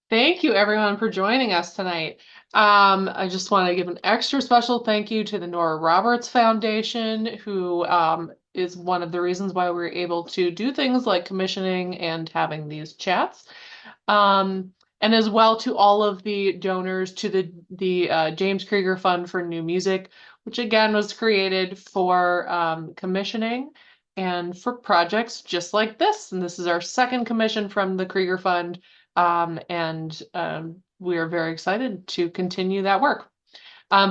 Thank you, everyone, for joining us tonight. I just want to give an extra special thank you to the Nora Roberts Foundation, who is one of the reasons why we're able to do things like commissioning and having these chats. And as well to all of the donors to the James Krieger Fund for New Music, which again was created for commissioning and for projects just like this. And this is our second commission from the Krieger Fund. And we are very excited to continue that work.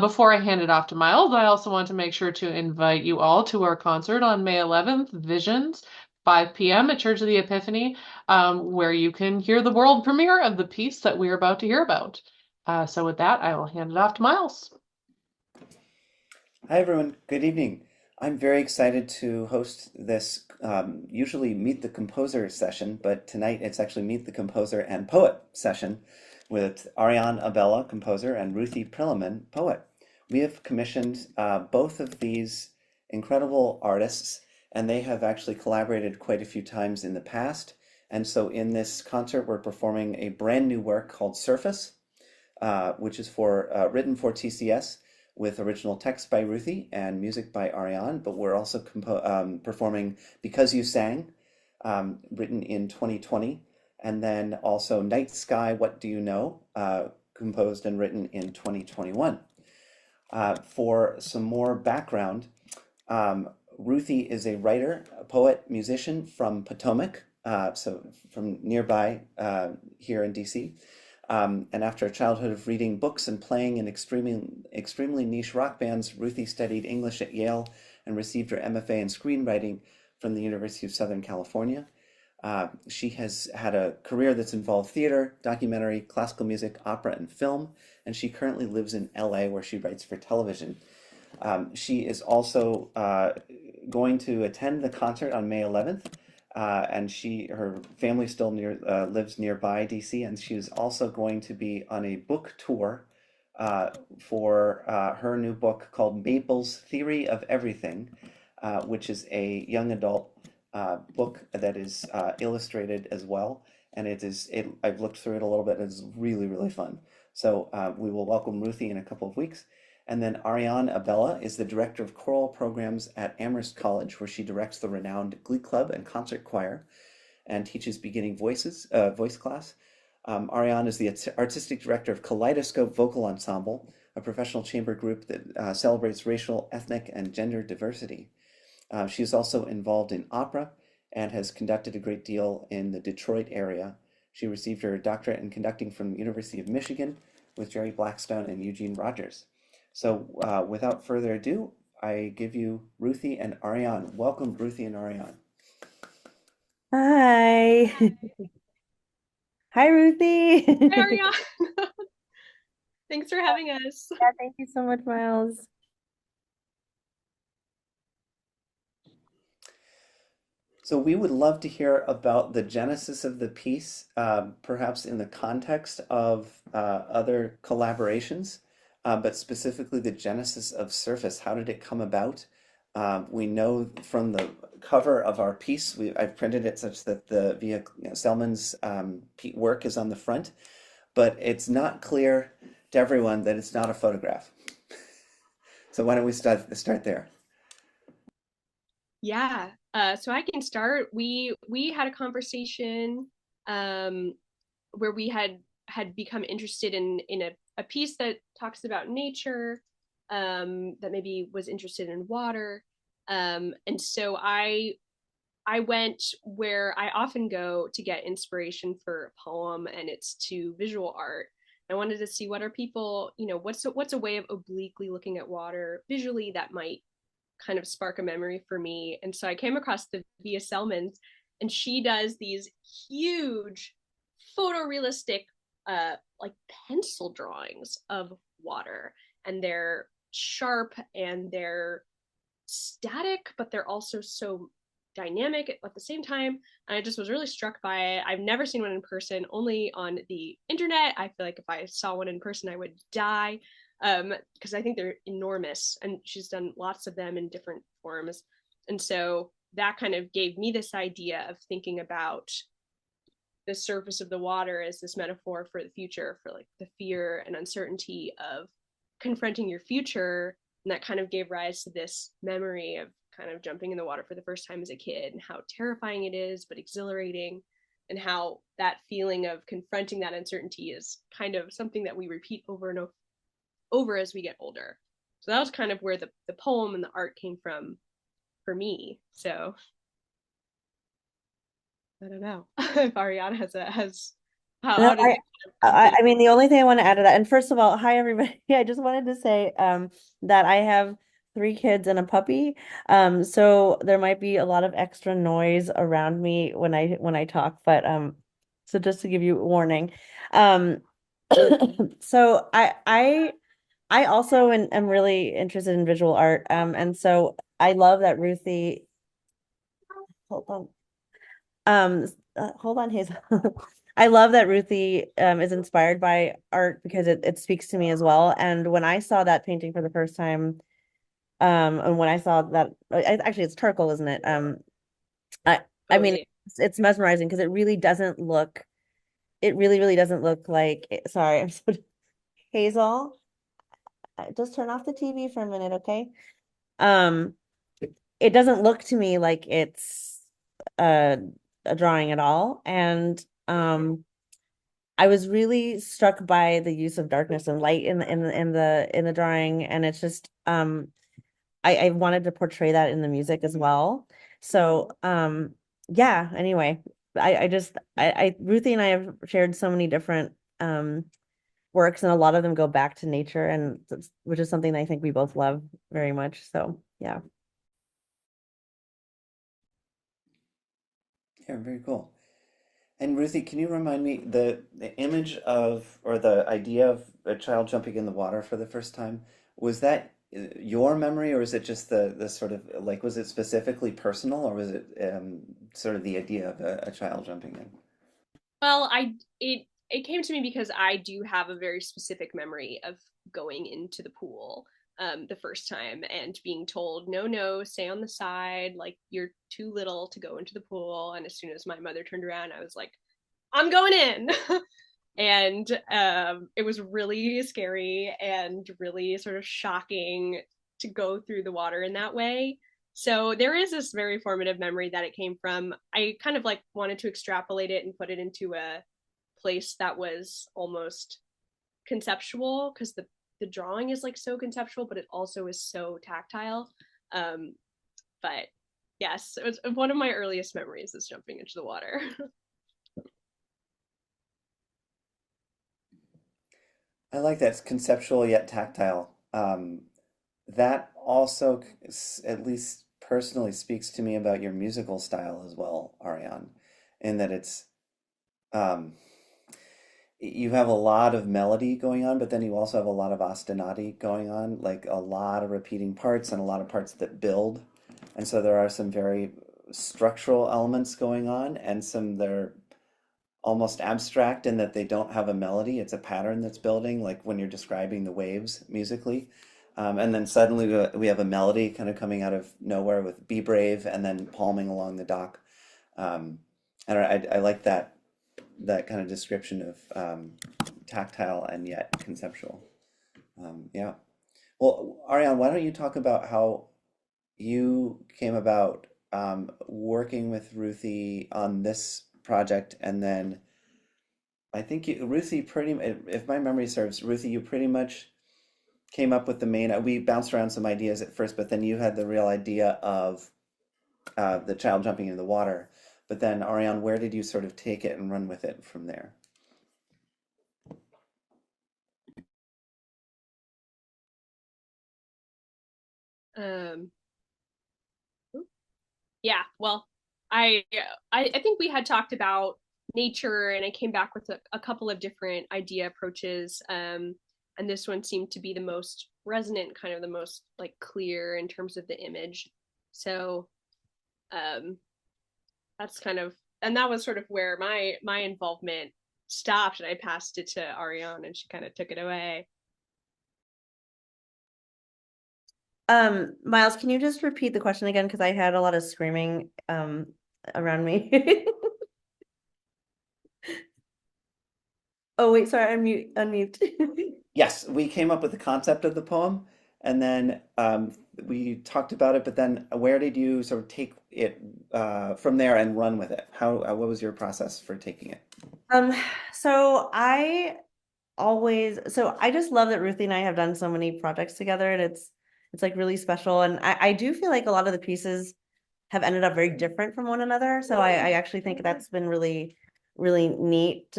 Before I hand it off to Miles, I also want to make sure to invite you all to our concert on May 11th, Visions, 5 p.m. at Church of the Epiphany, where you can hear the world premiere of the piece that we're about to hear about. So with that, I will hand it off to Miles. Hi, everyone. Good evening. I'm very excited to host this usually Meet the Composer session, but tonight it's actually Meet the Composer and Poet session with Arianne Abela, composer, and Ruthie Prillaman, poet. We have commissioned both of these incredible artists, and they have actually collaborated quite a few times in the past. And so in this concert, we're performing a brand new work called Surface, which is written for TCS with original text by Ruthie and music by Arianne, but we're also performing Because You Sang, written in 2020, and then also Night Sky, What Do You Know, composed and written in 2021. For some more background, Ruthie is a writer, a poet, musician from Potomac, so from nearby here in DC. And after a childhood of reading books and playing in extremely niche rock bands, Ruthie studied English at Yale and received her MFA in screenwriting from the University of Southern California. She has had a career that's involved theater, documentary, classical music, opera, and film, and she currently lives in LA where she writes for television. She is also going to attend the concert on May 11th, and her family still lives nearby DC, and she is also going to be on a book tour for her new book called Maple's Theory of Everything, which is a young adult book that is illustrated as well, and I've looked through it a little bit. It's really, really fun. So we will welcome Ruthie in a couple of weeks. And then Arianne Abela is the director of choral programs at Amherst College, where she directs the renowned Glee Club and concert choir and teaches beginning voice class. Arianne is the artistic director of Kaleidoscope Vocal Ensemble, a professional chamber group that celebrates racial, ethnic, and gender diversity. She is also involved in opera and has conducted a great deal in the Detroit area. She received her doctorate in conducting from the University of Michigan with Jerry Blackstone and Eugene Rogers. So without further ado, I give you Ruthie and Arianne. Welcome, Ruthie and Arianne. Hi. Hi, Ruthie. Hi, Arianne. Thanks for having us. Yeah, thank you so much, Miles. So we would love to hear about the genesis of the piece, perhaps in the context of other collaborations, but specifically the genesis of Surface. How did it come about? We know from the cover of our piece, I've printed it such that Selman's work is on the front, but it's not clear to everyone that it's not a photograph. So why don't we start there? Yeah. So I can start. We had a conversation where we had become interested in a piece that talks about nature, that maybe was interested in water. And so I went where I often go to get inspiration for a poem, and it's to visual art. I wanted to see what are people, what's a way of obliquely looking at water visually that might kind of spark a memory for me. And so I came across the Via Selmans, and she does these huge photorealistic like pencil drawings of water, and they're sharp and they're static, but they're also so dynamic at the same time. And I just was really struck by it. I've never seen one in person, only on the internet. I feel like if I saw one in person, I would die, because I think they're enormous. And she's done lots of them in different forms. And so that kind of gave me this idea of thinking about the surface of the water as this metaphor for the future, for like the fear and uncertainty of confronting your future. And that kind of gave rise to this memory of kind of jumping in the water for the first time as a kid, and how terrifying it is, but exhilarating, and how that feeling of confronting that uncertainty is kind of something that we repeat over and over as we get older. So that was kind of where the poem and the art came from for me. So I don't know if Ariana has No, how did it come to I mean, the only thing I want to add to that, and first of all, hi everybody. I just wanted to say that I have 3 kids and a puppy. So there might be a lot of extra noise around me when I talk, but so just to give you a warning. Um so I also am really interested in visual art. And so I love that Ruthie, hold on. Hold on, Hazel. I love that Ruthie is inspired by art because it speaks to me as well. And when I saw that painting for the first time, and when I saw that, actually it's charcoal, isn't it? I I mean totally? it's mesmerizing because it really doesn't look. It really doesn't look like. Sorry, I'm so Hazel. Just turn off the TV for a minute, okay? Um, it doesn't look to me like it's a, a drawing at all, and I was really struck by the use of darkness and light in the drawing, and it's just I wanted to portray that in the music as well. So yeah, anyway, I Ruthie and I have shared so many different works, and a lot of them go back to nature, and which is something I think we both love very much. So yeah. Yeah, very cool. And Ruthie, can you remind me the image of or the idea of a child jumping in the water for the first time, was that your memory, or is it just the sort of like, was it specifically personal, or was it sort of the idea of a child jumping in? Well, it came to me because I do have a very specific memory of going into the pool the first time and being told, no, no, stay on the side, like you're too little to go into the pool. And as soon as my mother turned around, I was like, I'm going in. And it was really scary and really sort of shocking to go through the water in that way. So there is this very formative memory that it came from. I kind of like wanted to extrapolate it and put it into a place that was almost conceptual, because the drawing is like so conceptual, but it also is so tactile. Um, but yes, it was one of my earliest memories is jumping into the water. I like that. It's conceptual yet tactile. That also, at least personally, speaks to me about your musical style as well, Ariane, in that it's um, you have a lot of melody going on, but then you also have a lot of ostinati going on, like a lot of repeating parts and a lot of parts that build. And so there are some very structural elements going on, and some that are almost abstract in that they don't have a melody. It's a pattern that's building, like when you're describing the waves musically. And then suddenly we have a melody kind of coming out of nowhere with Be Brave and then palming along the dock. Um, and I like that kind of description of tactile and yet conceptual. Yeah. Well, Ariane, why don't you talk about how you came about working with Ruthie on this project, and then I think Ruthie if my memory serves, Ruthie, you pretty much came up with the main. We bounced around some ideas at first, but then you had the real idea of the child jumping into the water. But then, Ariane, where did you sort of take it and run with it from there? um, yeah, well, I, I think we had talked about nature, and I came back with a couple of different idea approaches. And this one seemed to be the most resonant, kind of the most like clear in terms of the image. So um, that's kind of, and that was sort of where my involvement stopped, and I passed it to Ariane, and she kind of took it away. Miles, can you just repeat the question again? Because I had a lot of screaming around me. Oh wait, sorry, unmute. Yes, we came up with the concept of the poem, and then we talked about it. But then, where did you sort of take it from there and run with it? How what was your process for taking it? Um, so I just love that Ruthie and I have done so many projects together, and it's like really special. And I do feel like a lot of the pieces have ended up very different from one another. So I actually think that's been really, really neat.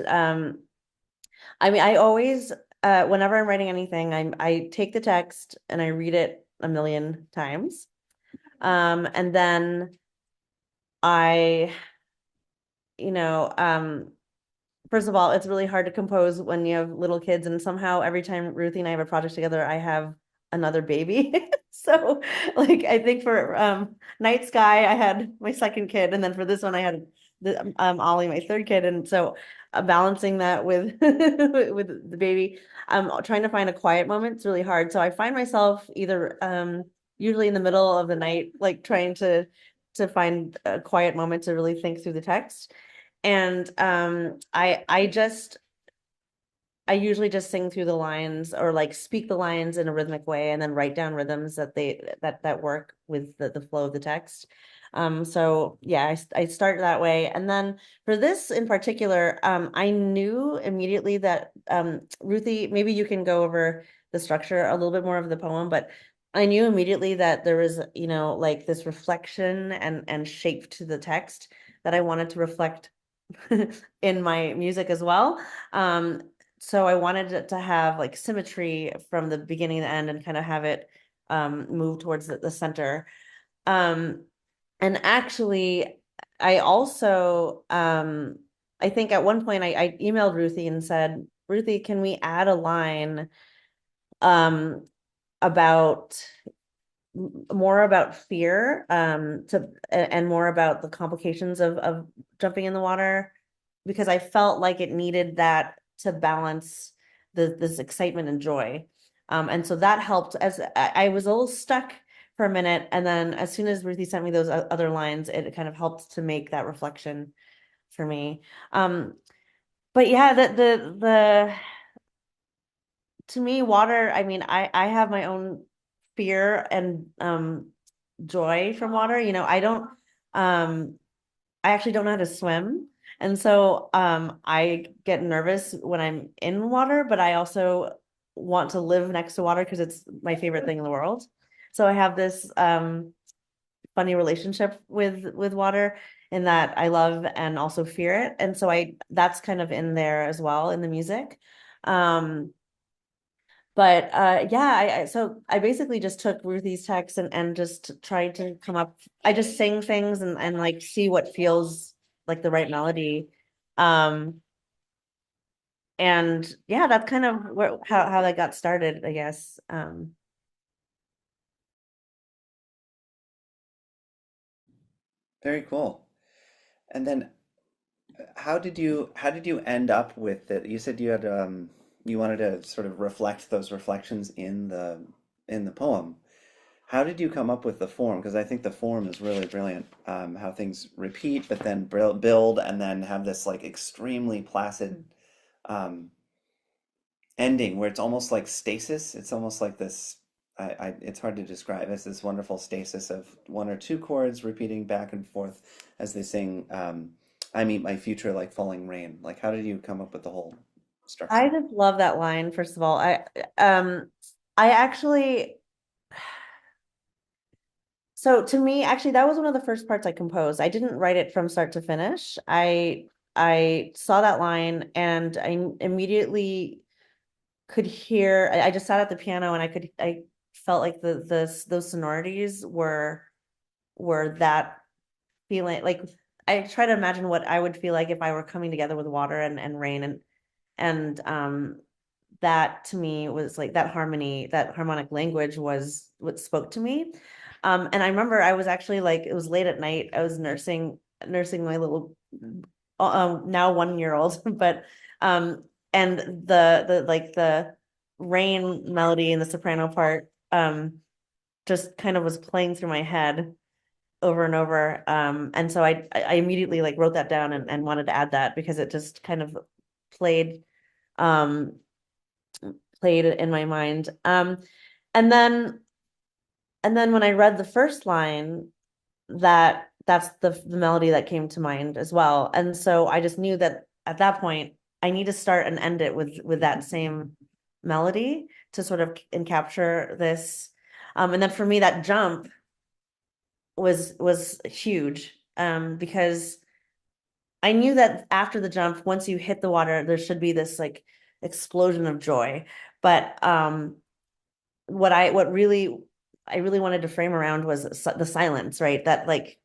I mean, I always, whenever I'm writing anything, I take the text and I read it a million times. And then I, you know, first of all, it's really hard to compose when you have little kids, and somehow every time Ruthie and I have a project together, I have another baby. So, like, I think for Night Sky, I had my second kid, and then for this one, I had Ollie, my third kid, and so balancing that with with the baby, trying to find a quiet moment is really hard. So I find myself either usually in the middle of the night, like trying to find a quiet moment to really think through the text. And I usually just sing through the lines or like speak the lines in a rhythmic way and then write down rhythms that work with the flow of the text. So yeah, I start that way. And then for this in particular, I knew immediately that Ruthie, maybe you can go over the structure a little bit more of the poem, but I knew immediately that there was, like this reflection and shape to the text that I wanted to reflect in my music as well. So I wanted it to have like symmetry from the beginning to the end and kind of have it move towards the center. Um, and actually, I also I think at one point I emailed Ruthie and said, Ruthie, can we add a line um about more about fear and more about the complications of jumping in the water, because I felt like it needed that to balance this excitement and joy. And so that helped as I was a little stuck for a minute, and then as soon as Ruthie sent me those other lines, it kind of helped to make that reflection for me. um but yeah, the to me, water, I mean, I have my own fear and joy from water. I don't I actually don't know how to swim. And so I get nervous when I'm in water, but I also want to live next to water because it's my favorite thing in the world. So I have this funny relationship with water in that I love and also fear it. And so I that's kind of in there as well in the music. Um but yeah, so I basically just took Ruthie's text and just tried to come up. I just sing things and like see what feels like the right melody. Um and yeah, that's kind of how that got started, I guess. Very cool. And then, how did you end up with it? You said you wanted to sort of reflect those reflections in the poem. How did you come up with the form? Because I think the form is really brilliant. How things repeat, but then build, and then have this like extremely placid um, ending where it's almost like stasis. It's almost like this. It's hard to describe. It's this wonderful stasis of one or two chords repeating back and forth as they sing. I meet my future like falling rain. Like, how did you come up with the whole I structure? just love that line, first of all. Um I actually So to me, actually, that was one of the first parts I composed. I didn't write it from start to finish. I saw that line and I immediately could hear. I just sat at the piano and I felt like those sonorities were that feeling. Like I try to imagine what I would feel like if I were coming together with water and rain, and that to me was like that harmony, that harmonic language was what spoke to me. And I remember I was actually like, it was late at night. I was nursing my little, now 1 year old, but, and the rain melody and the soprano part, just kind of was playing through my head over and over. And so I immediately like wrote that down and wanted to add that because it just kind of played um, played in my mind. And then when I read the first line, that's the melody that came to mind as well. And so I just knew that at that point I need to start and end it with that same melody to sort of capture this. And then for me, that jump was huge, because I knew that after the jump, once you hit the water, there should be this like explosion of joy. But what really I really wanted to frame around was the silence, right? That like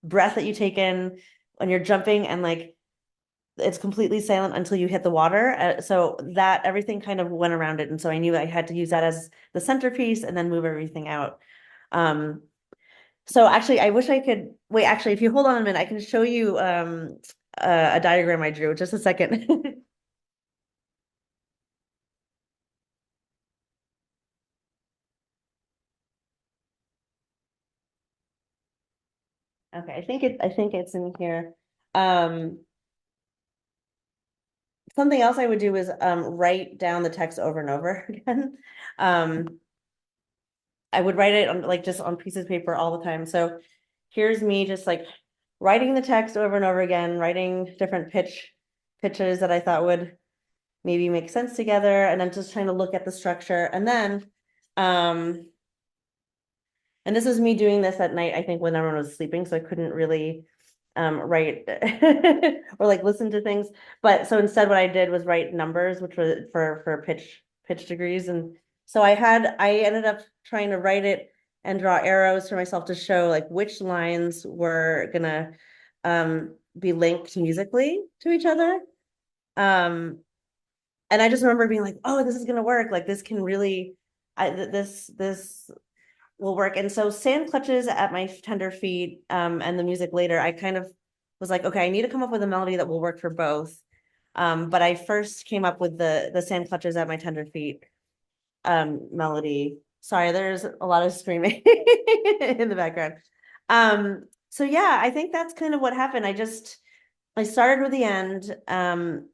breath that you take in when you're jumping, and like it's completely silent until you hit the water. So that everything kind of went around it, and so I knew I had to use that as the centerpiece and then move everything out. Um, so actually, I wish I could wait. Actually, if you hold on a minute, I can show you a diagram I drew. Just a second. Okay, I think it's in here. Um, Something else I would do is write down the text over and over again. Um, I would write it on like just on pieces of paper all the time. So here's me just like writing the text over and over again, writing different pitches that I thought would maybe make sense together, and then just trying to look at the structure. And then um and this is me doing this at night, I think when everyone was sleeping, so I couldn't really write or like listen to things. But so instead what I did was write numbers, which was for pitch degrees. And so I ended up trying to write it and draw arrows for myself to show like which lines were gonna be linked musically to each other. And I just remember being like, oh, this is gonna work. Like this can really this will work. And so sand clutches at my tender feet, and the music later, I kind of was like, okay, I need to come up with a melody that will work for both. But I first came up with the sand clutches at my tender feet melody. Sorry, there's a lot of screaming in the background. So yeah, I think that's kind of what happened. I started with the end, and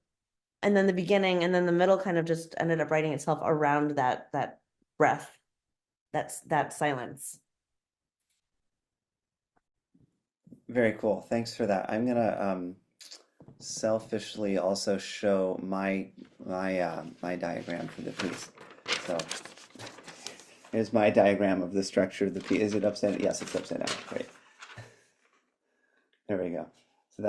then the beginning, and then the middle kind of just ended up writing itself around that breath, that silence. Very cool. Thanks for that. I'm gonna selfishly also show my diagram for the piece. So here's my diagram of the structure of the piece. Is it upside down? Yes, it's upside down. Great. There we go. So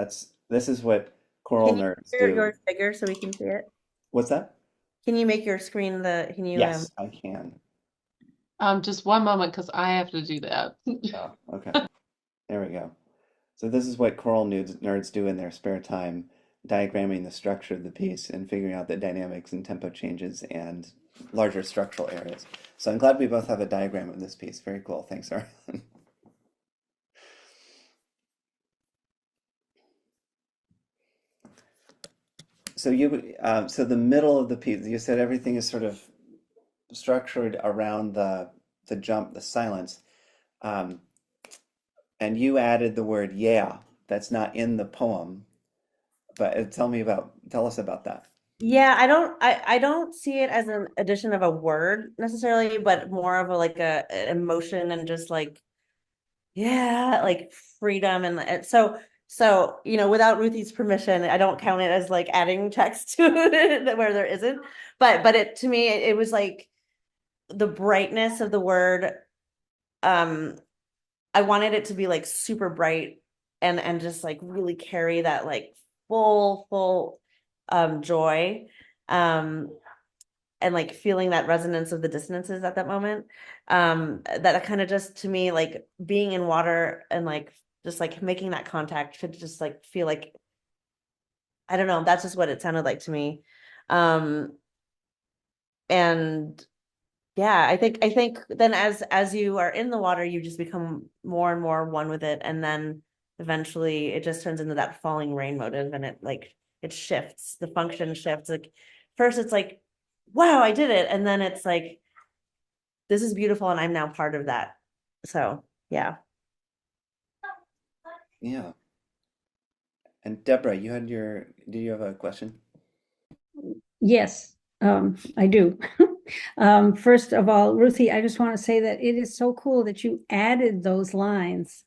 this is what choral Can you nerds make do. yours bigger so we can see it? What's that? Can you make your screen can you Yes, I can. Just one moment because I have to do that. Oh, okay. There we go. So this is what choral nerds do in their spare time, diagramming the structure of the piece and figuring out the dynamics and tempo changes and larger structural areas. So I'm glad we both have a diagram of this piece. Very cool. Thanks, Arianne. So the middle of the piece, you said everything is sort of structured around the jump, the silence. Um, and you added the word yeah. That's not in the poem, but tell us about that. Yeah, I don't see it as an addition of a word necessarily, but more of a like an emotion and just like yeah, like freedom. And so without Ruthie's permission, I don't count it as like adding text to it where there isn't. But it to me it was like the brightness of the word. um I wanted it to be like super bright and just like really carry that like full joy, um and like feeling that resonance of the dissonances at that moment. That kind of just to me like being in water and like just like making that contact could just like feel like I don't know, that's just what it sounded like to me. Um and Yeah, I think then as you are in the water, you just become more and more one with it, and then eventually it just turns into that falling rain motive, and it shifts, the function shifts. Like first it's like, wow, I did it, and then it's like this is beautiful, and I'm now part of that. So yeah. Yeah. And Deborah, do you have a question? Yes, I do. First of all, Ruthie, I just want to say that it is so cool that you added those lines.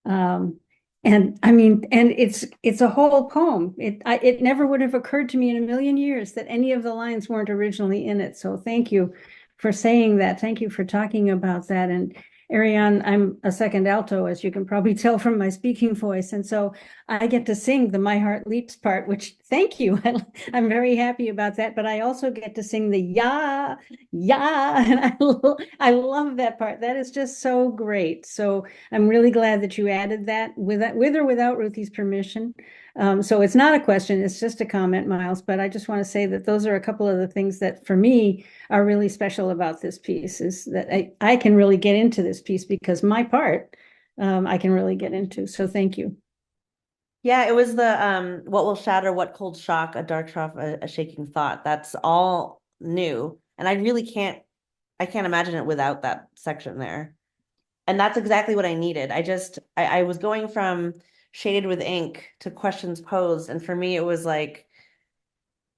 Um, and I mean, and it's a whole poem. It never would have occurred to me in a million years that any of the lines weren't originally in it. So thank you for saying that. Thank you for talking about that. And Ariane, I'm a second alto, as you can probably tell from my speaking voice. And so I get to sing the My Heart Leaps part, which thank you. I'm very happy about that. But I also get to sing the yeah, yeah. And I love that part. That is just so great. So I'm really glad that you added that with or without Ruthie's permission. So it's not a question, it's just a comment, Miles. But I just want to say that those are a couple of the things that for me are really special about this piece is that I can really get into this piece because my part I can really get into. So thank you. Yeah, it was the what will shatter, what cold shock, a dark trough, a shaking thought. That's all new. And I can't imagine it without that section there. And that's exactly what I needed. I was going from shaded with ink to questions posed. And for me, it was like,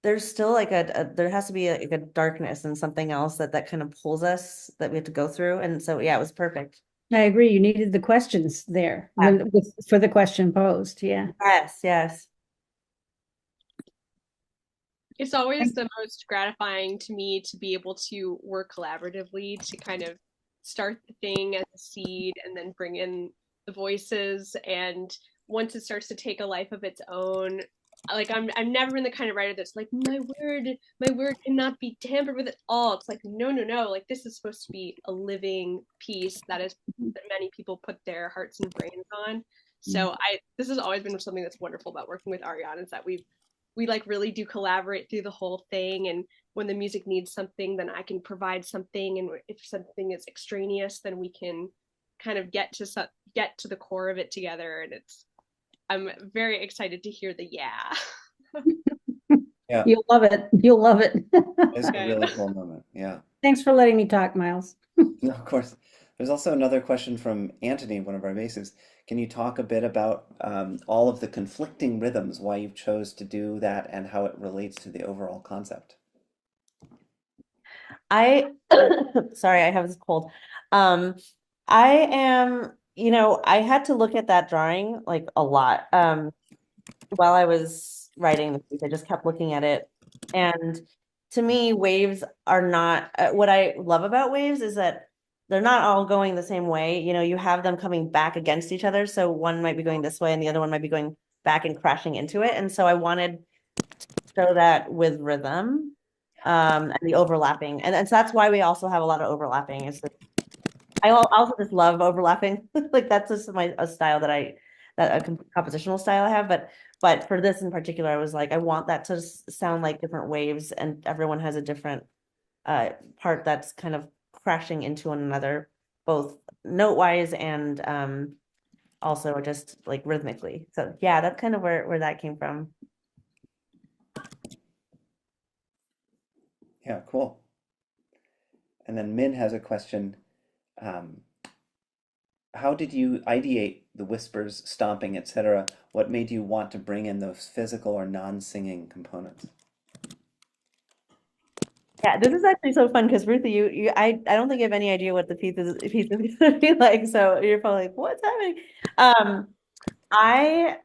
there's still like there has to be like a darkness and something else that kind of pulls us that we have to go through. And so, yeah, it was perfect. I agree. You needed the questions there for the question posed. Yeah. Yes, yes. It's always the most gratifying to me to be able to work collaboratively to kind of start the thing as a seed and then bring in the voices. And once it starts to take a life of its own, like I've never been the kind of writer that's like my word cannot be tampered with at all. It's like no, like this is supposed to be a living piece that many people put their hearts and brains on. So this has always been something that's wonderful about working with Arianne is that we like really do collaborate through the whole thing, and when the music needs something then I can provide something, and if something is extraneous then we can kind of get to the core of it together. And I'm very excited to hear the yeah. Yeah, You'll love it. You'll love it. it's a really cool moment. Yeah. Thanks for letting me talk, Miles. No, of course. There's also another question from Anthony, one of our bases. Can you talk a bit about all of the conflicting rhythms, why you chose to do that, and how it relates to the overall concept? I sorry, I have this cold. I am, I had to look at that drawing like a lot. While I was writing the piece, I just kept looking at it. And to me, waves are not what I love about waves is that they're not all going the same way. You have them coming back against each other. So one might be going this way and the other one might be going back and crashing into it. And so I wanted to show that with rhythm, and the overlapping. And so that's why we also have a lot of overlapping. Is that I also just love overlapping. Like that's just a style that a compositional style I have. But for this in particular, I was like, I want that to sound like different waves, and everyone has a different part that's kind of crashing into one another, both note wise and also just like rhythmically. So yeah, that's kind of where that came from. Yeah, cool. And then Min has a question. Um, how did you ideate the whispers, stomping, etc.? What made you want to bring in those physical or non-singing components? Yeah, this is actually so fun because Ruthie, I don't think you have any idea what the piece is gonna be like. So you're probably like, what's happening? Um, I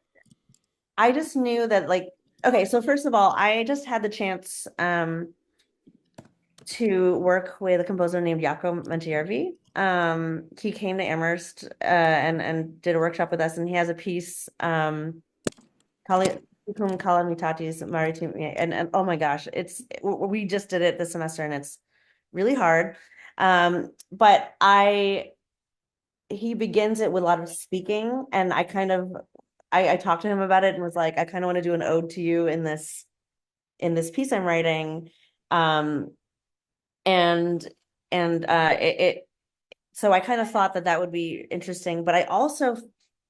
I just knew that like, okay, so first of all, I just had the chance to work with a composer named Jaakko Mantijärvi. He came to Amherst and did a workshop with us, and he has a piece cum calamitatis maritime, and oh my gosh, we just did it this semester, and it's really hard. But he begins it with a lot of speaking, and I talked to him about it and was like, I kind of want to do an ode to you in this piece I'm writing. Um, and so I kind of thought that would be interesting, but I also,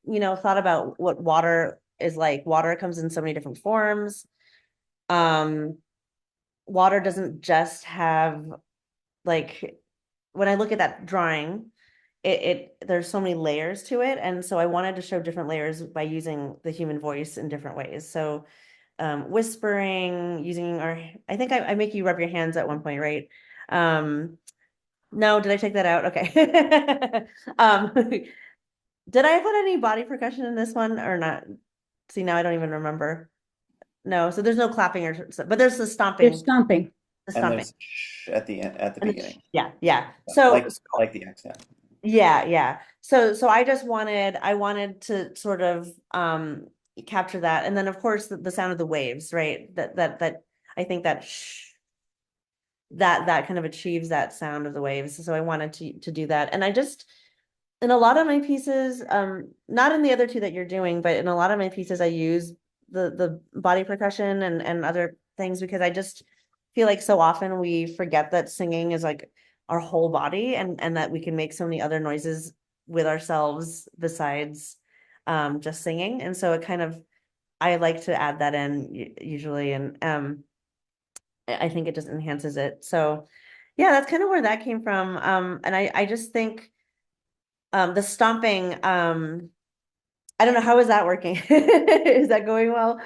thought about what water is like. Water comes in so many different forms. Water doesn't just have like, when I look at that drawing, there's so many layers to it. And so I wanted to show different layers by using the human voice in different ways. So whispering, using our, I think I make you rub your hands at one point, right? No, did I take that out? Okay. Did I put any body percussion in this one or not? See, now I don't even remember. No, so there's no clapping but there's the They're stomping, stomping. the And stomping. there's shh at the end, at the And beginning. yeah, yeah. Yeah, So like the accent. yeah, yeah. So I wanted to sort of capture that. And then of course the sound of the waves, right? That I think that that kind of achieves that sound of the waves. So I wanted to do that. And I just in a lot of my pieces, not in the other two that you're doing, but in a lot of my pieces I use the body percussion and other things because I just feel like so often we forget that singing is like our whole body and that we can make so many other noises with ourselves besides just singing. And so it kind of I like to add that in usually and I think it just enhances it. So yeah, that's kind of where that came from. And I just think the stomping, I don't know, how is that working? Is that going well?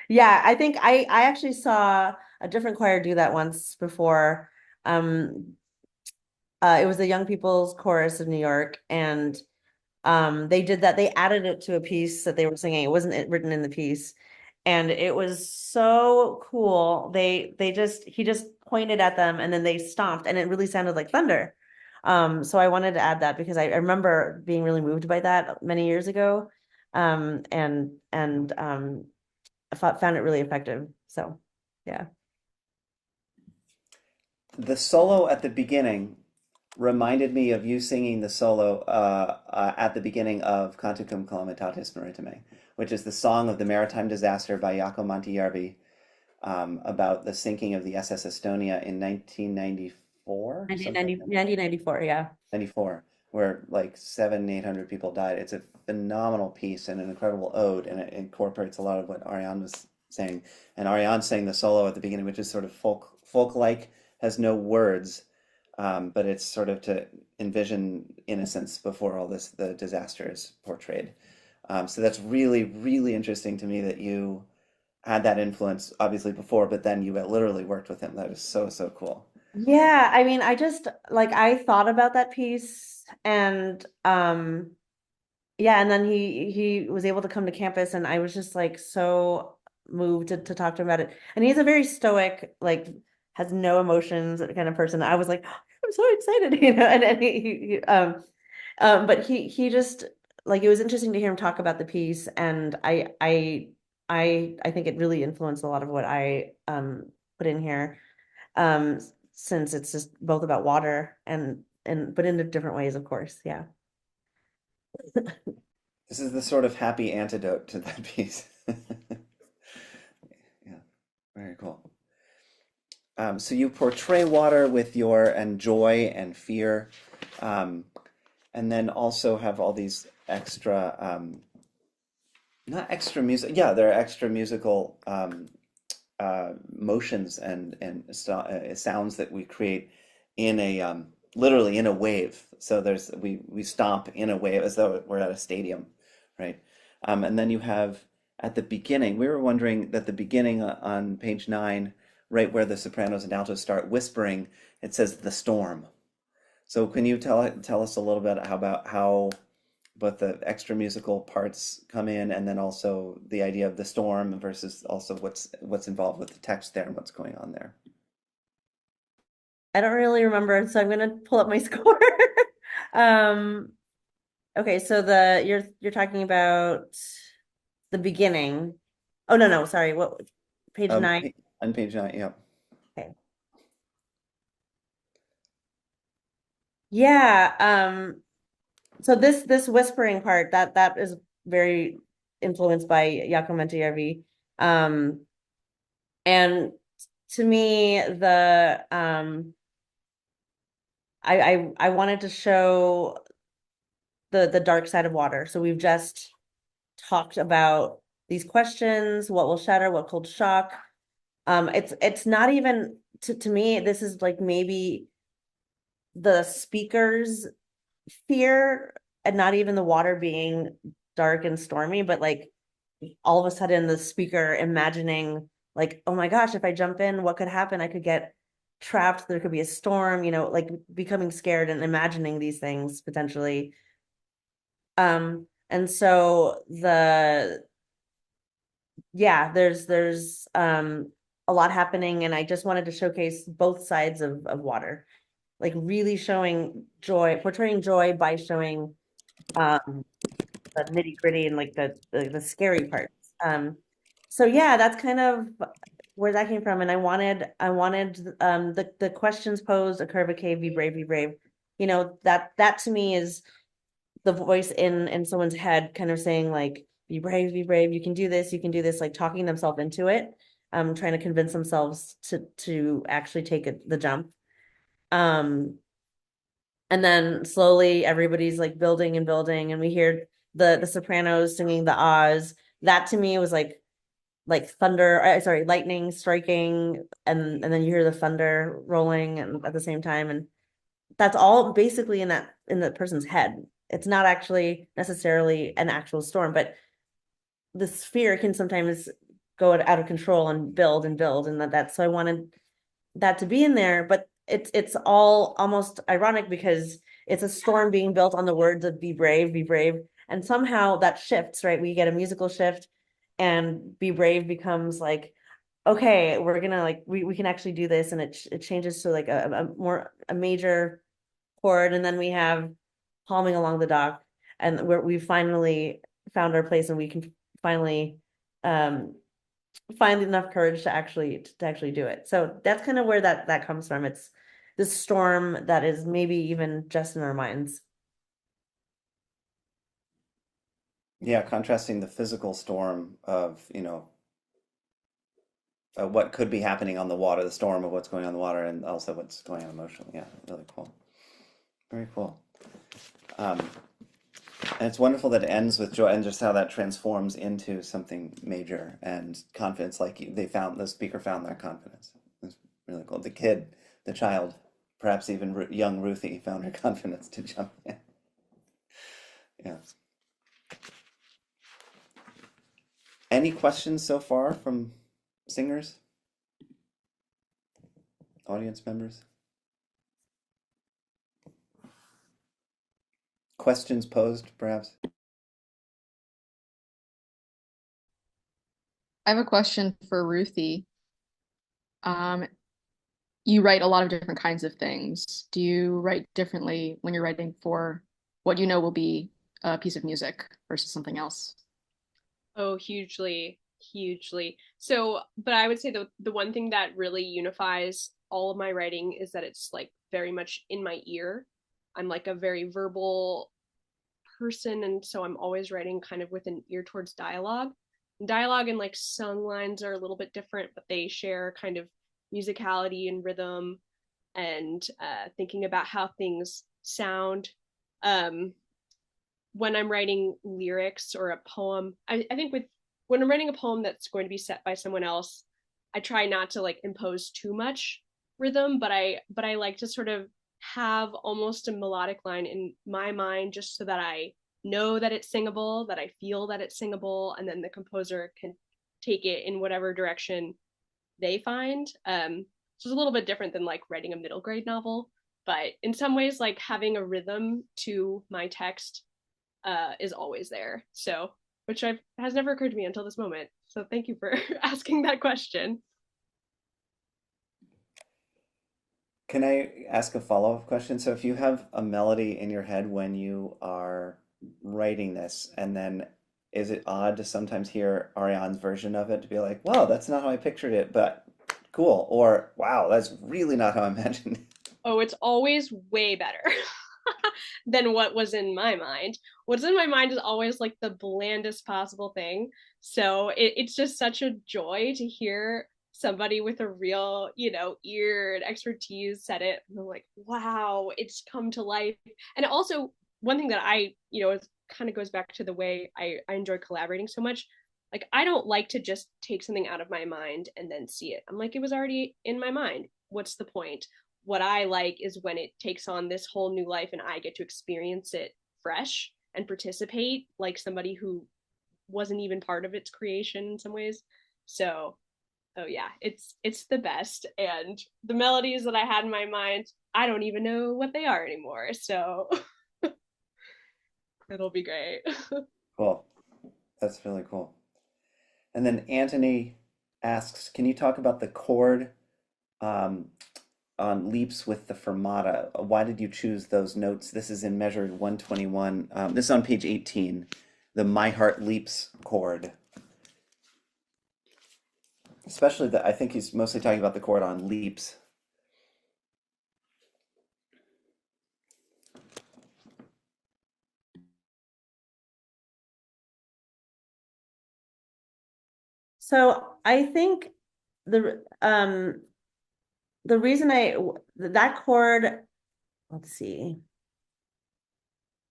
Yeah, I think I actually saw a different choir do that once before. Um, it was the Young People's Chorus of New York, and they did that. They added it to a piece that they were singing. It wasn't written in the piece, and it was so cool. They just he just pointed at them and then they stomped, and it really sounded like thunder. So I wanted to add that because I remember being really moved by that many years ago, and I found it really effective. So yeah. The solo at the beginning reminded me of you singing the solo at the beginning of Canticum Calamitatis Maritime, which is the song of the maritime disaster by Jaakko Manttijärvi about the sinking of the SS Estonia in 1994, something like that. 1994, yeah. 94, where like 800 people died. It's a phenomenal piece and an incredible ode, and it incorporates a lot of what Arianne was saying. And Arianne sang the solo at the beginning, which is sort of folk-like, has no words, but it's sort of to envision innocence before all this the disaster is portrayed. So that's really, really interesting to me that you had that influence obviously before, but then you literally worked with him. That is so, so cool. Yeah, I mean, I just like I thought about that piece and yeah, and then he was able to come to campus and I was just like so moved to talk to him about it. And he's a very stoic, like has no emotions kind of person. I was like, I'm so excited, and but he just like it was interesting to hear him talk about the piece and I think it really influenced a lot of what I put in here. Um since it's just both about water and but in different ways, of course. Yeah. This is the sort of happy antidote to that piece. Yeah, very cool. So you portray water with your and joy and fear, um, and then also have all these extra, not extra music. Yeah, there are extra musical motions and sounds that we create in a literally in a wave. So we stomp in a wave as though we're at a stadium, right? And then you have at the beginning. We were wondering that the beginning on page 9, right where the sopranos and altos start whispering, it says the storm. So can you tell us a little bit about how both the extra musical parts come in and then also the idea of the storm versus also what's involved with the text there and what's going on there? I don't really remember, so I'm gonna pull up my score. Um, okay, so you're talking about the beginning. Oh no, sorry. What page 9? On page 9, yeah. Okay. Yeah, so this whispering part that is very influenced by Jaakko Manttijärvi. And to me the I wanted to show the dark side of water. So we've just talked about these questions, what will shatter, what cold shock. It's not even to me, this is like maybe the speaker's fear and not even the water being dark and stormy, but like all of a sudden the speaker imagining like, oh my gosh, if I jump in, what could happen? I could get trapped. There could be a storm, like becoming scared and imagining these things potentially. And so there's a lot happening, and I just wanted to showcase both sides of water, like really showing joy, portraying joy by showing um the nitty gritty and like the scary parts. So yeah, that's kind of where that came from. And I wanted the questions posed, occur, vacay, be brave, be brave. That to me is the voice in someone's head kind of saying like, be brave, you can do this, like talking themselves into it, trying to convince themselves to actually take the jump. Um, and then slowly everybody's like building and building, and we hear the sopranos singing the Oz. That to me was like thunder, sorry, lightning striking, and then you hear the thunder rolling and at the same time, and that's all basically in the person's head. It's not actually necessarily an actual storm, but the sphere can sometimes go out of control and build and build, and that's so I wanted that to be in there, but it's all almost ironic because it's a storm being built on the words of be brave, and somehow that shifts, right? We get a musical shift, and be brave becomes like, okay, we're gonna like we can actually do this, and it changes to like a major chord, and then we have palming along the dock, and where we finally found our place, and we can finally um find enough courage to actually do it. So that's kind of where that comes from. It's this storm that is maybe even just in our minds. Yeah, contrasting the physical storm of, what could be happening on the water, the storm of what's going on in the water, and also what's going on emotionally. Yeah, really cool. Very cool. Um, and it's wonderful that it ends with joy and just how that transforms into something major and confidence. Like the speaker found that confidence. It's really cool. The child, perhaps even young Ruthie, found her confidence to jump in. Yeah. Any questions so far from singers, audience members? Questions posed, perhaps? I have a question for Ruthie. Um, you write a lot of different kinds of things. Do you write differently when you're writing for what you know will be a piece of music versus something else? Oh, hugely, hugely. So, but I would say the one thing that really unifies all of my writing is that it's like very much in my ear. I'm like a very verbal person, and so I'm always writing kind of with an ear towards dialogue. Dialogue and like sung lines are a little bit different, but they share kind of musicality and rhythm, and thinking about how things sound. Um, when I'm writing lyrics or a poem, I think with when I'm writing a poem that's going to be set by someone else, I try not to like impose too much rhythm, but I like to sort of have almost a melodic line in my mind just so that I know that it's singable, that I feel that it's singable, and then the composer can take it in whatever direction they find. So it's a little bit different than like writing a middle grade novel, but in some ways, like having a rhythm to my text is always there. So, which has never occurred to me until this moment. So, thank you for asking that question. Can I ask a follow-up question? So if you have a melody in your head when you are writing this, and then is it odd to sometimes hear Ariane's version of it to be like, "Whoa, that's not how I pictured it, but cool," or "Wow, that's really not how I imagined it." Oh, it's always way better than what was in my mind. What's in my mind is always like the blandest possible thing. So it's just such a joy to hear somebody with a real, ear and expertise said it. And I'm like, wow, it's come to life. And also, one thing that it kind of goes back to the way I enjoy collaborating so much. Like, I don't like to just take something out of my mind and then see it. I'm like, it was already in my mind. What's the point? What I like is when it takes on this whole new life and I get to experience it fresh and participate like somebody who wasn't even part of its creation in some ways. So, oh yeah, it's the best. And the melodies that I had in my mind, I don't even know what they are anymore. So it'll be great. Cool. That's really cool. And then Anthony asks, can you talk about the chord um, on leaps with the fermata? Why did you choose those notes? This is in measured 121. This is on page 18, the My Heart Leaps chord. Especially the, I think he's mostly talking about the chord on leaps. So I think the reason that chord, let's see.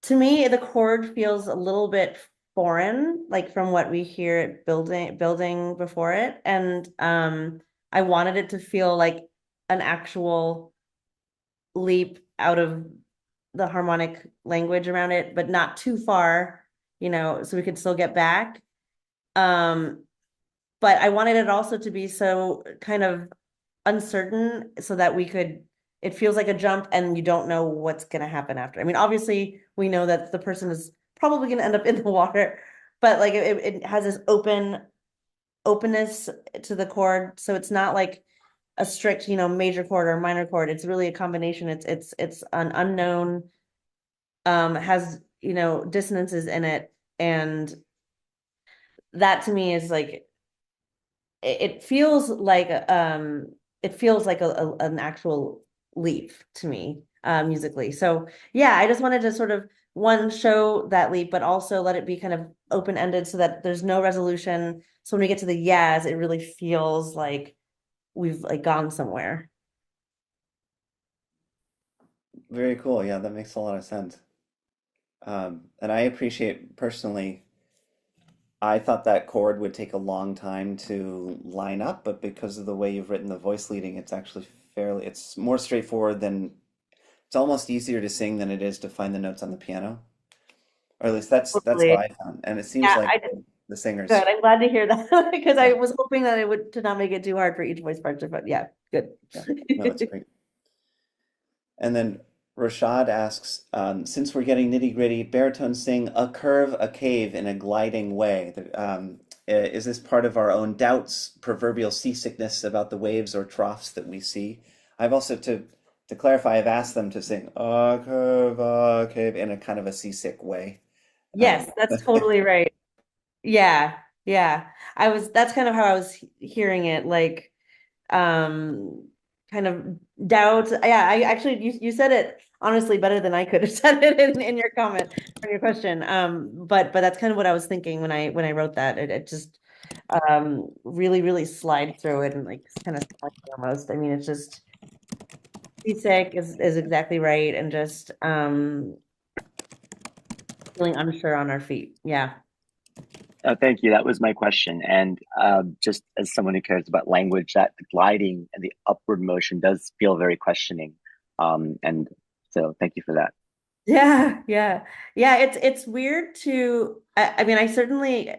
To me, the chord feels a little bit foreign, like from what we hear it building before it. And I wanted it to feel like an actual leap out of the harmonic language around it, but not too far, so we could still get back. But I wanted it also to be so kind of uncertain so that it feels like a jump and you don't know what's going to happen after. I mean, obviously we know that the person is probably going to end up in the water, but like it has this openness to the chord. So it's not like a strict, major chord or minor chord. It's really a combination. It's an unknown, has, dissonances in it. And that to me is like, it feels like an actual leap to me, musically. So yeah, I just wanted to sort of one show that leap, but also let it be kind of open-ended so that there's no resolution. So when we get to the yes, it really feels like we've like gone somewhere. Very cool. Yeah, that makes a lot of sense. And I appreciate personally, I thought that chord would take a long time to line up, but because of the way you've written the voice leading, it's actually it's more straightforward than, it's almost easier to sing than it is to find the notes on the piano. Or at least that's how Totally. I found. And it seems Yeah, like I the singers, good. I'm glad to hear that because I yeah, was hoping that it would to not make it too hard for each voice part, but yeah, good. yeah. No, it's great. And then Rashad asks, since we're getting nitty gritty, baritones sing a curve, a cave in a gliding way. Is this part of our own doubts, proverbial seasickness about the waves or troughs that we see? I've also, to clarify, I've asked them to sing a curve, a cave in a kind of a seasick way. Yes, that's totally right. Yeah, yeah. That's kind of how I was hearing it, like kind of doubt. Yeah, I actually you said it honestly better than I could have said it in your comment or your question. But that's kind of what I was thinking when I wrote that. It just really, really slide through it and like kind of almost. I mean, it's just seasick is exactly right, and just feeling unsure on our feet. Yeah. Thank you. That was my question. And just as someone who cares about language, that the gliding and the upward motion does feel very questioning. And so thank you for that. Yeah, yeah. Yeah, it's weird to I mean I certainly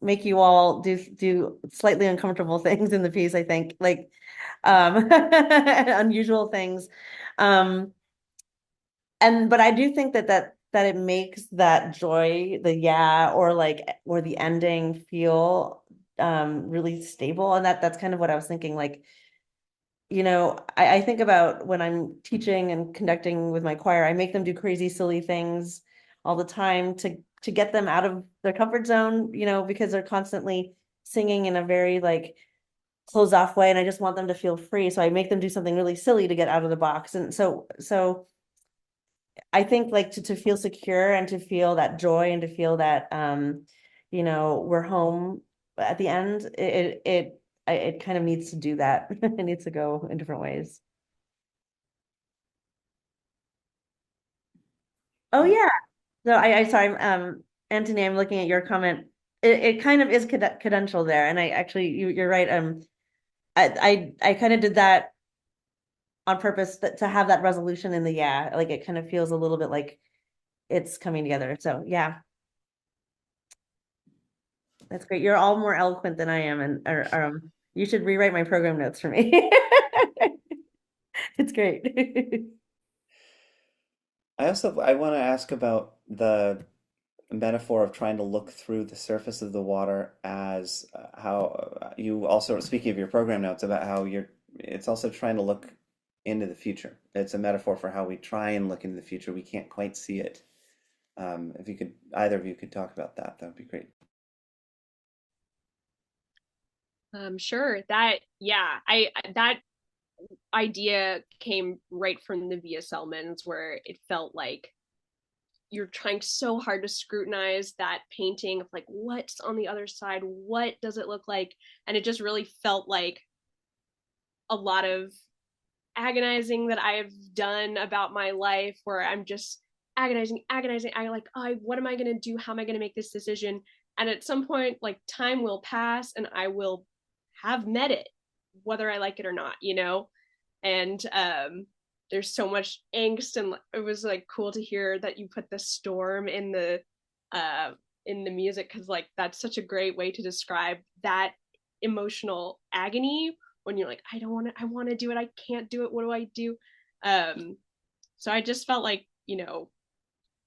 make you all do slightly uncomfortable things in the piece, I think, like unusual things. Um but I do think that it makes that joy, the yeah, or the ending feel really stable. And that's kind of what I was thinking. Like, I think about when I'm teaching and conducting with my choir, I make them do crazy, silly things all the time to get them out of their comfort zone, because they're constantly singing in a very like closed off way, and I just want them to feel free. So I make them do something really silly to get out of the box. And so I think like to feel secure and to feel that joy and to feel that we're home at the end, it kind of needs to do that. It needs to go in different ways. Oh Yeah. yeah. So I sorry, Anthony, I'm looking at your comment. It kind of is cadential there, and I actually you're right. I kind of did that on purpose to have that resolution in the yeah. Like it kind of feels a little bit like it's coming together. So yeah. That's great. You're all more eloquent than I am, and you should rewrite my program notes for me. It's great. I want to ask about the metaphor of trying to look through the surface of the water as how you also, speaking of your program notes, about how it's also trying to look into the future. It's a metaphor for how we try and look into the future. We can't quite see it. If you could, either of you could talk about that, that would be great. Sure. That idea came right from the VSL men's, where it felt like you're trying so hard to scrutinize that painting of like what's on the other side, what does it look like, and it just really felt like a lot of agonizing that I've done about my life, where I'm just agonizing, like, oh, what am I going to do? How am I going to make this decision? And at some point, like, time will pass and I will have met it, whether I like it or not, you know? And there's so much angst, and it was like cool to hear that you put the storm in the music, because like that's such a great way to describe that emotional agony when you're like, I want to do it, I can't do it, what do I do? So I just felt like, you know,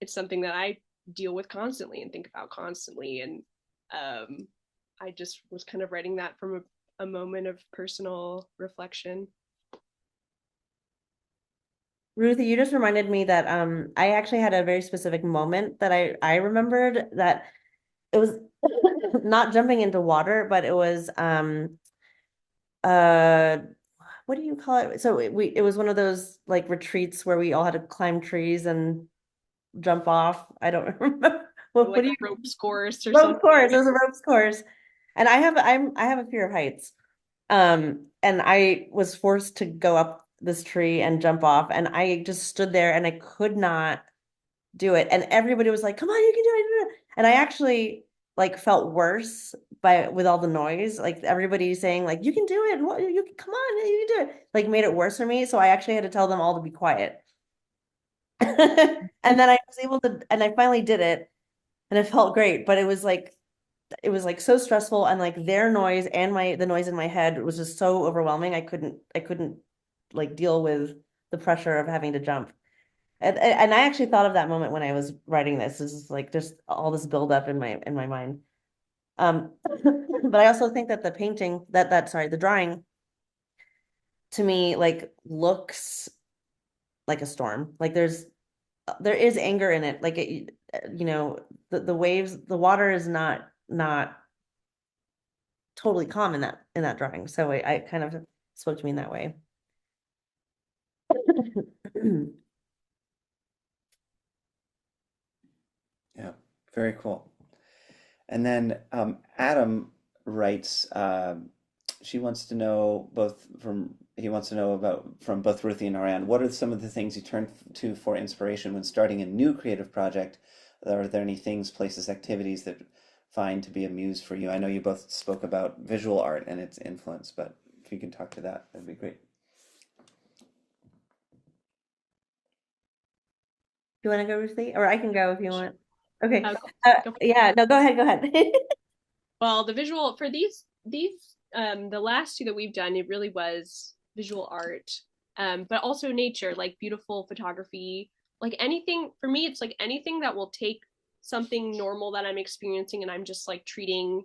it's something that I deal with constantly and think about constantly, and I just was kind of writing that from a moment of personal reflection. Ruthie, you just reminded me that I actually had a very specific moment that I remembered, that it was not jumping into water, but it was uh what do you call it? So it was one of those like retreats where we all had to climb trees and jump off. I don't remember. What Like do a you ropes course or ropes something. course? It was a ropes course. And I have a fear of heights. And I was forced to go up this tree and jump off, and I just stood there and I could not do it. And everybody was like, "Come on, you can do it." You can do it." And I actually like felt worse with all the noise, like everybody saying like, "You can do it. What you come on, you can do it." Like made it worse for me. So I actually had to tell them all to be quiet. And then I was able to, and I finally did it, and it felt great. But it was like so stressful, and like their noise and the noise in my head was just so overwhelming. I couldn't like deal with the pressure of having to jump. And I actually thought of that moment when I was writing this. This is like just all this buildup in my mind. But I also think that the painting, sorry, the drawing to me like looks like a storm. Like there is anger in it. Like you know, the waves, the water is not totally calm in that drawing. So I kind of spoke to me in that way. Yeah, very cool. And then Adam writes, she wants to know he wants to know about from both Ruthie and Arianne, what are some of the things you turn to for inspiration when starting a new creative project? Are there any things, places, activities that find to be a muse for you? I know you both spoke about visual art and its influence, but if you can talk to that, that'd be great. You want to go, Ruthie? Or I can go if you want. Okay. Yeah, no, go ahead, go ahead. well, the visual for these the last two that we've done, it really was visual art, but also nature, like beautiful photography, like anything. For me, it's like anything that will take something normal that I'm experiencing and I'm just like treating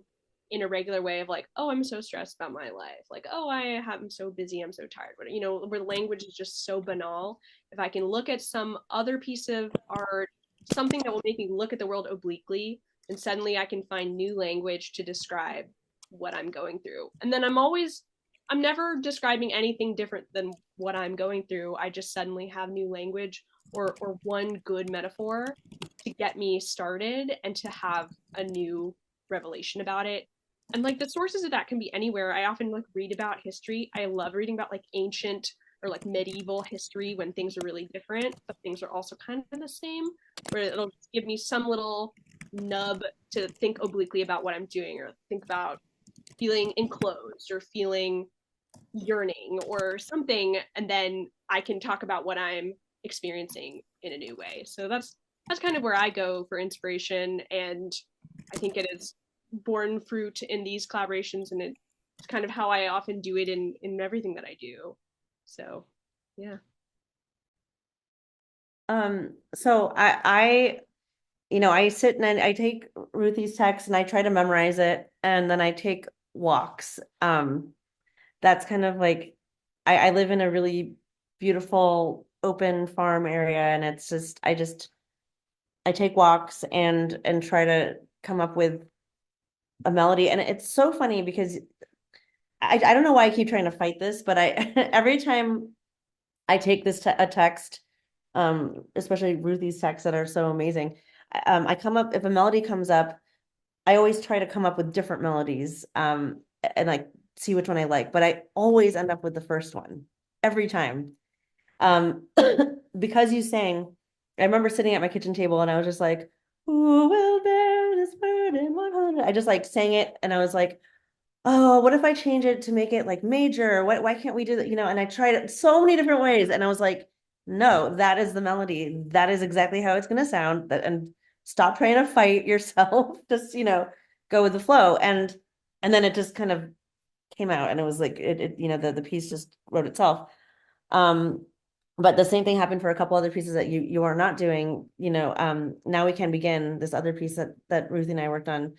in a regular way of like, oh, I'm so stressed about my life, like, oh, I'm so busy, I'm so tired, but you know, where language is just so banal. If I can look at some other piece of art, something that will make me look at the world obliquely, and suddenly I can find new language to describe what I'm going through. And then I'm never describing anything different than what I'm going through. I just suddenly have new language, or one good metaphor to get me started and to have a new revelation about it. And like the sources of that can be anywhere. I often like read about history. I love reading about like ancient or like medieval history when things are really different, but things are also kind of the same, where it'll give me some little nub to think obliquely about what I'm doing, or think about feeling enclosed or feeling yearning or something, and then I can talk about what I'm experiencing in a new way. So that's kind of where I go for inspiration, and I think it is borne fruit in these collaborations, and it's kind of how I often do it in everything that I do. So yeah. So I sit and I take Ruthie's text and I try to memorize it, and then I take walks. That's kind of like I live in a really beautiful open farm area, and it's just I take walks and try to come up with a melody. And it's so funny because I don't know why I keep trying to fight this, but I every time I take a text, especially Ruthie's texts that are so amazing, I come up, if a melody comes up, I always try to come up with different melodies, and like see which one I like, but I always end up with the first one every time. Um, because you sang, I remember sitting at my kitchen table and I was just like, "Who will bear this burden 100?" I just like sang it, and I was like, "Oh, what if I change it to make it like major? Why can't we do that?" And I tried it so many different ways, and I was like, "No, that is the melody. That is exactly how it's going to sound." And stop trying to fight yourself. Just, go with the flow. And then it just kind of came out, and it was like the piece just wrote itself. Um, but the same thing happened for a couple other pieces that you are not doing. Now we can begin, this other piece that Ruthie and I worked on.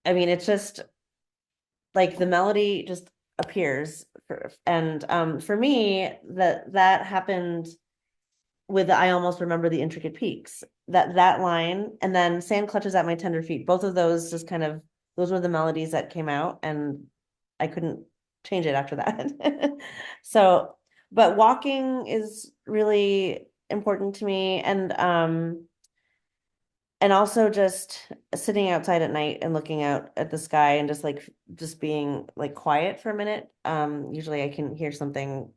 I mean, it's just like the melody just appears and for me that happened with I almost remember the intricate peaks, that line, and then sand clutches at my tender feet. Both of those just kind of, those were the melodies that came out, and I couldn't change it after that. So, but walking is really important to me, and also just sitting outside at night and looking out at the sky and just being like quiet for a minute. Usually I can hear something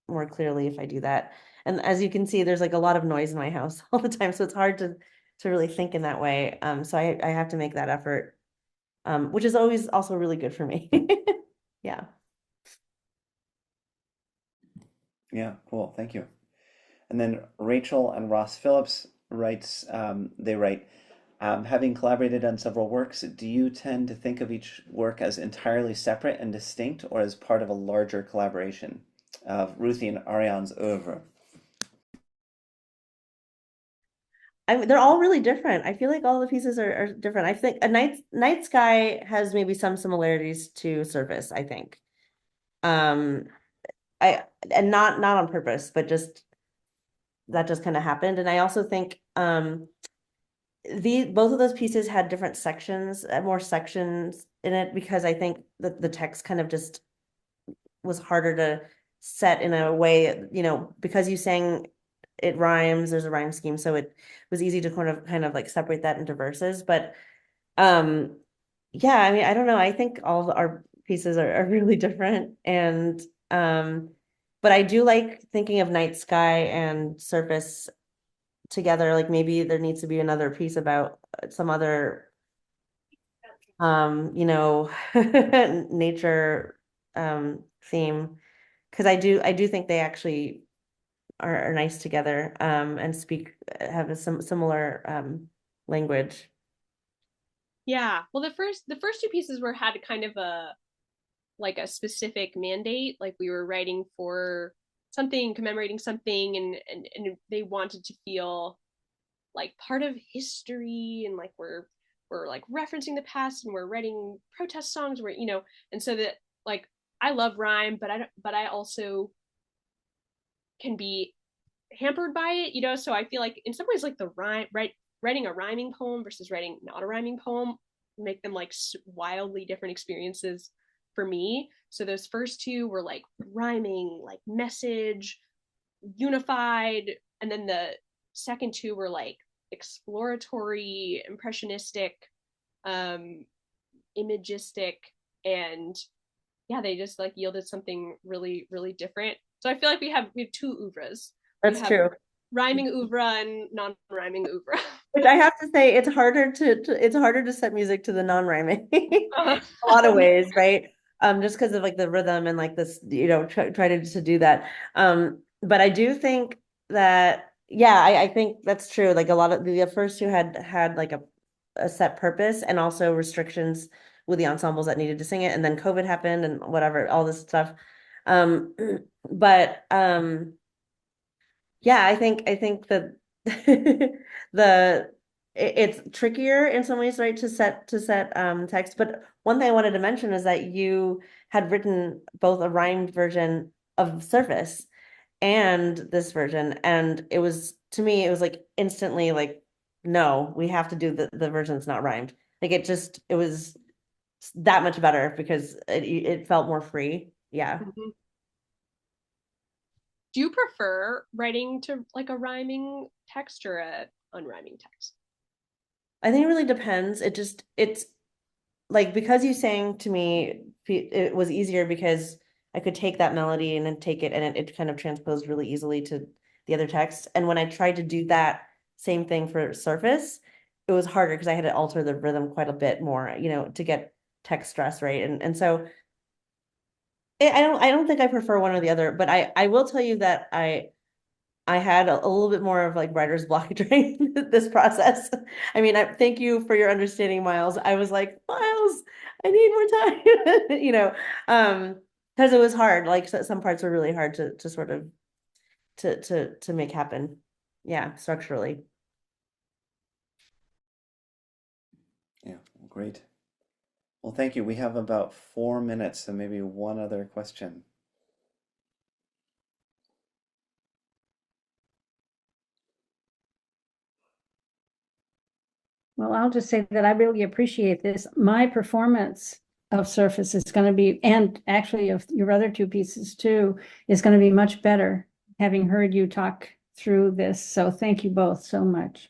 more clearly if I do that. And as you can see, there's like a lot of noise in my house all the time, so it's hard to really think in that way. So I have to make that effort, which is always also really good for me. Yeah. Yeah, cool. Thank you. And then Rachel and Ross Phillips they write, having collaborated on several works, do you tend to think of each work as entirely separate and distinct, or as part of a larger collaboration of Ruthie and Ariane's oeuvre? They're all really different. I feel like all the pieces are different. I think a night sky has maybe some similarities to surface, I think. Um, I and not on purpose, but just that just kind of happened. And I also think the both of those pieces had different sections, more sections in it, because I think that the text kind of just was harder to set in a way, because you sang it rhymes, there's a rhyme scheme, so it was easy to kind of like separate that into verses. But um yeah, I mean, I don't know. I think all of our pieces are really different. And but I do like thinking of night sky and surface together. Like maybe there needs to be another piece about some other nature theme, because I do think they actually are nice together, and have some similar language. Yeah. Well, the first two pieces were had kind of a specific mandate, like we were writing for something, commemorating something, and they wanted to feel like part of history, and like we're like referencing the past, and we're writing protest songs where, and so that, like, I love rhyme, but I also can be hampered by it, so I feel like in some ways, like the writing a rhyming poem versus writing not a rhyming poem make them like wildly different experiences for me. So those first two were like rhyming, like message, unified, and then the second two were like exploratory, impressionistic, um imagistic, and yeah, they just like yielded something really, really different. So I feel like we have two oeuvres. We That's have true. rhyming oeuvre and non-rhyming oeuvre. Which I have to say, it's harder to set music to the non-rhyming a lot of ways, right? Just because of like the rhythm and like this, try to do that. But I do think that, yeah, I think that's true. Like a lot of the first two had like a set purpose and also restrictions with the ensembles that needed to sing it. And then COVID happened and whatever, all this stuff. Um, but yeah, I think that the it's trickier in some ways, right, to set text. But one thing I wanted to mention is that you had written both a rhymed version of Surface and this version, and it was, to me, it was like instantly like, no, we have to do the version that's not rhymed. Like it was that much better because it felt more free. Yeah. Mhm. Do you prefer writing to like a rhyming text or a unrhyming text? I think it really depends. It's like, because you sang to me, it was easier because I could take that melody and then take it, and it kind of transposed really easily to the other text. And when I tried to do that same thing for Surface, it was harder because I had to alter the rhythm quite a bit more, to get text stress right. And so I don't think I prefer one or the other, but I will tell you that I had a little bit more of like writer's block during this process. I mean, thank you for your understanding, Miles. I was like, Miles, I need more time, because it was hard. Like, some parts were really hard to sort of to make happen. Yeah, structurally. Yeah, great. Well, thank you. We have about 4 minutes, so maybe one other question. Well, I'll just say that I really appreciate this. My performance of Surface is going to be, and actually of your other two pieces too, is going to be much better having heard you talk through this. So thank you both so much.